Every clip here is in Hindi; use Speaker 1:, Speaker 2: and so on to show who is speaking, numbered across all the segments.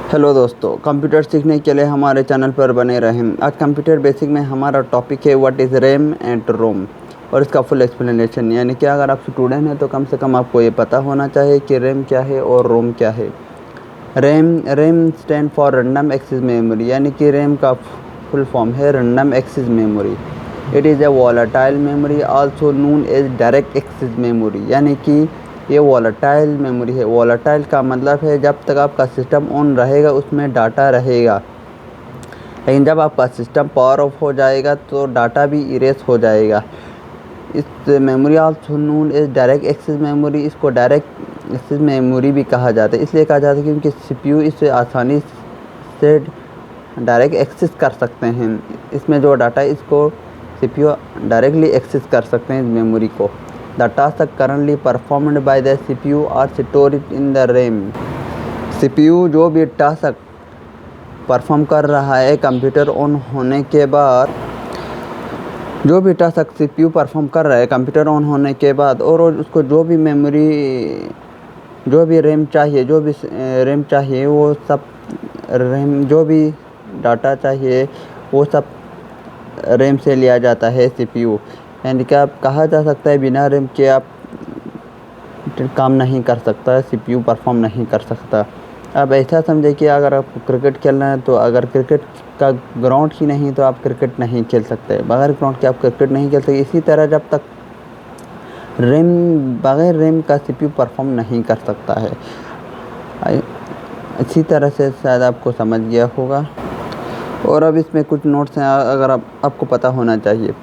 Speaker 1: हेलो दोस्तों, कंप्यूटर सीखने के लिए हमारे चैनल पर बने रहें। आज कंप्यूटर बेसिक में हमारा टॉपिक है व्हाट इज़ रैम एंड रोम और इसका फुल एक्सप्लेनेशन। यानी कि अगर आप स्टूडेंट हैं तो कम से कम आपको ये पता होना चाहिए कि रैम क्या है और रोम क्या है। RAM stand for random access memory, यानी कि रैम का फुल फॉर्म है random access memory. It is a volatile memory also known as direct access memory, यानी कि ये वॉलेटाइल मेमोरी है। वॉलेटाइल का मतलब है जब तक आपका सिस्टम ऑन रहेगा उसमें डाटा रहेगा, लेकिन जब आपका सिस्टम पावर ऑफ हो जाएगा तो डाटा भी इरेज हो जाएगा। इस memory also known as direct access memory, इसको डायरेक्ट एक्सेस मेमोरी भी कहा जाता है। इसलिए कहा जाता है क्योंकि सीपीयू इसे आसानी से डायरेक्ट एक्सेस कर सकते हैं। इसमें जो डाटा है इसको सीपीयू डायरेक्टली एक्सेस कर सकते हैं इस मेमोरी को। The task currently performed by the CPU are stored in the RAM। CPU जो भी टास्क परफॉर्म कर रहा है कंप्यूटर ऑन होने के बाद, जो भी टास्क CPU परफॉर्म कर रहा है कंप्यूटर ऑन होने के बाद, और उसको जो भी मेमोरी, जो भी रैम चाहिए वो सब रैम, जो भी डाटा चाहिए वो सब रैम से लिया जाता है CPU। यानी कि आप कहा जा सकता है बिना रैम के आप काम नहीं कर सकता, सीपीयू परफॉर्म नहीं कर सकता। अब ऐसा समझे कि अगर आपको क्रिकेट खेलना है तो अगर क्रिकेट का ग्राउंड ही नहीं तो आप क्रिकेट नहीं खेल सकते, बगैर ग्राउंड के आप क्रिकेट नहीं खेल सकते। इसी तरह जब तक बगैर रैम का सीपीयू परफॉर्म नहीं कर सकता है। इसी तरह से शायद आपको समझ गया होगा। और अब इसमें कुछ नोट्स हैं अगर आपको पता होना चाहिए।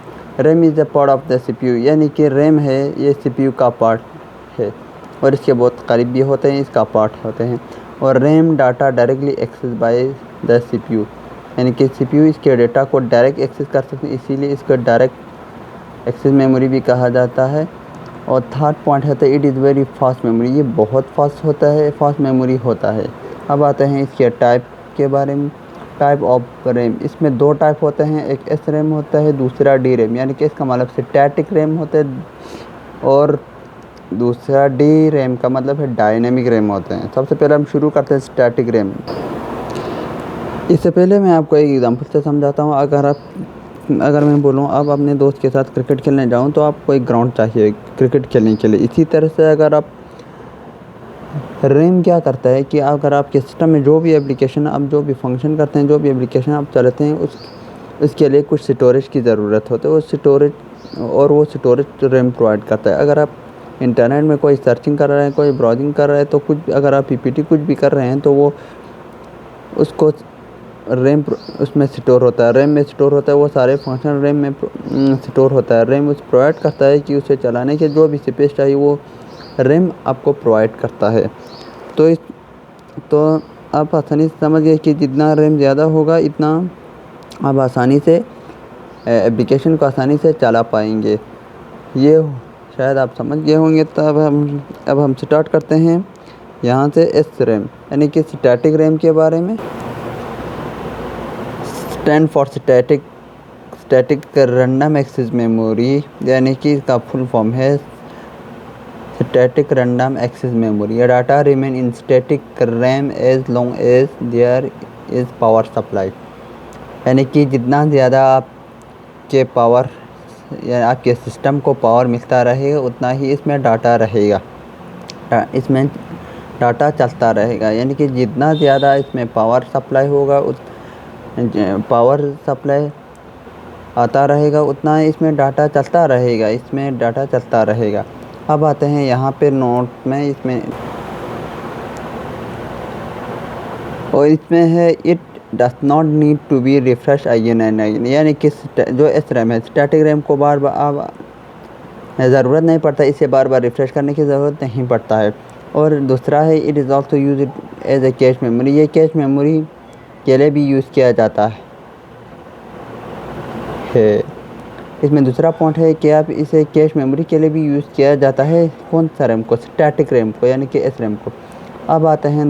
Speaker 1: RAM is a part of the CPU, यानी कि रैम है ये सीपीयू का पार्ट है और इसके बहुत करीब भी होते हैं, इसका पार्ट होते हैं। और RAM data directly access by the CPU, यानी कि सीपीयू इसके डाटा को डायरेक्ट एक्सेस कर सकते हैं, इसीलिए इसको डायरेक्ट एक्सेस मेमोरी भी कहा जाता है। और थर्ड पॉइंट है तो it is very fast memory, ये बहुत फास्ट होता है, फास्ट मेमोरी होता है। अब आते हैं इसके टाइप के बारे में। टाइप ऑफ रैम, इसमें दो टाइप होते हैं, एक एस रैम होता है, दूसरा डी रैम, यानी कि इसका मतलब स्टैटिक रैम होता है और दूसरा डी रैम का मतलब है डायनेमिक रैम होते हैं। सबसे पहले हम शुरू करते हैं स्टैटिक रैम। इससे पहले मैं आपको एक एग्जांपल से समझाता हूँ। अगर मैं बोलूँ अब अपने दोस्त के साथ क्रिकेट खेलने जाऊँ तो आपको एक ग्राउंड चाहिए क्रिकेट खेलने के लिए। इसी तरह से अगर आप रैम क्या करता है कि अगर आपके सिस्टम में जो भी एप्लीकेशन आप जो भी फंक्शन करते हैं, जो भी एप्लीकेशन आप चलाते हैं, उसके लिए कुछ स्टोरेज की ज़रूरत होती है। वो स्टोरेज रैम प्रोवाइड करता है। अगर आप इंटरनेट में कोई सर्चिंग कर रहे हैं, कोई ब्राउजिंग कर रहे हैं, तो कुछ अगर आप पीपीटी कुछ भी कर रहे हैं तो वो उसको रैम उसमें स्टोर होता है, रैम में स्टोर होता है। वो सारे फंक्शन रैम में स्टोर होता है। रैम उस प्रोवाइड करता है कि उसे चलाने के जो भी स्पेस चाहिए वो रैम आपको प्रोवाइड करता है। तो आप आसानी से समझ गए कि जितना रैम ज़्यादा होगा इतना आप आसानी से एप्लीकेशन को आसानी से चला पाएंगे। ये शायद आप समझ गए होंगे। तो अब हम स्टार्ट करते हैं यहाँ से एस रैम, यानी कि स्टैटिक रैम के बारे में। Stand for static random access memory, यानी कि इसका फुल फॉर्म है स्टैटिक रैंडम एक्सेस मेमोरी। या data remain in static RAM as long as there is power supply, यानी कि जितना ज़्यादा आपके पावर या आपके सिस्टम को पावर मिलता रहेगा उतना ही इसमें डाटा रहेगा, इसमें डाटा चलता रहेगा। यानी कि जितना ज़्यादा इसमें पावर सप्लाई होगा पावर सप्लाई आता रहेगा उतना इसमें डाटा चलता रहेगा, अब आते हैं यहाँ पे नोट में। इसमें है it does not need to be refresh again and again, यानी कि जो एस रैम है स्टैटिक रैम को बार बार ज़रूरत नहीं पड़ता, इसे बार बार रिफ़्रेश करने की ज़रूरत नहीं पड़ता है। और दूसरा है it is also use as a cache memory, ये कैश मेमोरी के लिए भी यूज़ किया जाता है। इसमें दूसरा पॉइंट है कि आप इसे कैश मेमोरी के लिए भी यूज़ किया जाता है। कौन सा रैम को? स्टैटिक रैम को, यानी कि एस रैम को। अब आते हैं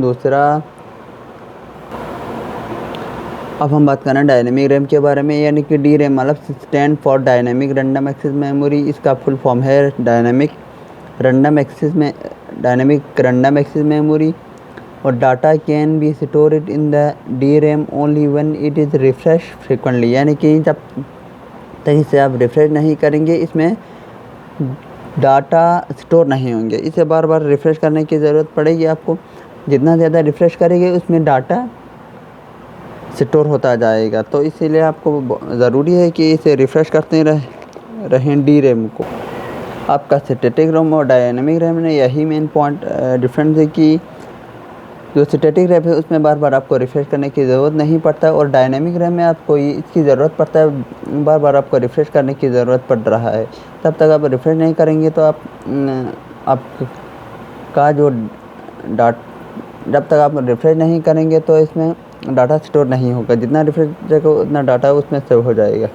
Speaker 1: अब हम बात करें डायनेमिक रैम के बारे में, यानी कि डी रैम मतलब stand for dynamic random access memory. इसका फुल फॉर्म है डायनेमिक रैंडम एक्सेस मेमोरी। और data can be stored in the D RAM only when it is refresh frequently, यानी कि जब तक इसे आप रिफ्रेश नहीं करेंगे इसमें डाटा स्टोर नहीं होंगे। इसे बार बार रिफ़्रेश करने की ज़रूरत पड़ेगी आपको। जितना ज़्यादा रिफ़्रेश करेंगे उसमें डाटा स्टोर होता जाएगा। तो इसीलिए आपको ज़रूरी है कि इसे रिफ़्रेश करते रहें डी रैम को। आपका स्टैटिक रैम और डायनेमिक रैम में यही मेन पॉइंट डिफरेंस है कि जो स्टैटिक रैम है उसमें बार बार आपको रिफ़्रेश करने की ज़रूरत नहीं पड़ता, और डायनेमिक रैम में आपको इसकी ज़रूरत पड़ता है, बार बार आपको रिफ़्रेश करने की ज़रूरत पड़ रहा है। तब तक आप रिफ़्रेश नहीं करेंगे तो आपका जो जब तक आप रिफ़्रेश नहीं करेंगे तो इसमें डाटा स्टोर नहीं होगा। जितना रिफ़्रेश करेंगे उतना डाटा उसमें सेव हो जाएगा।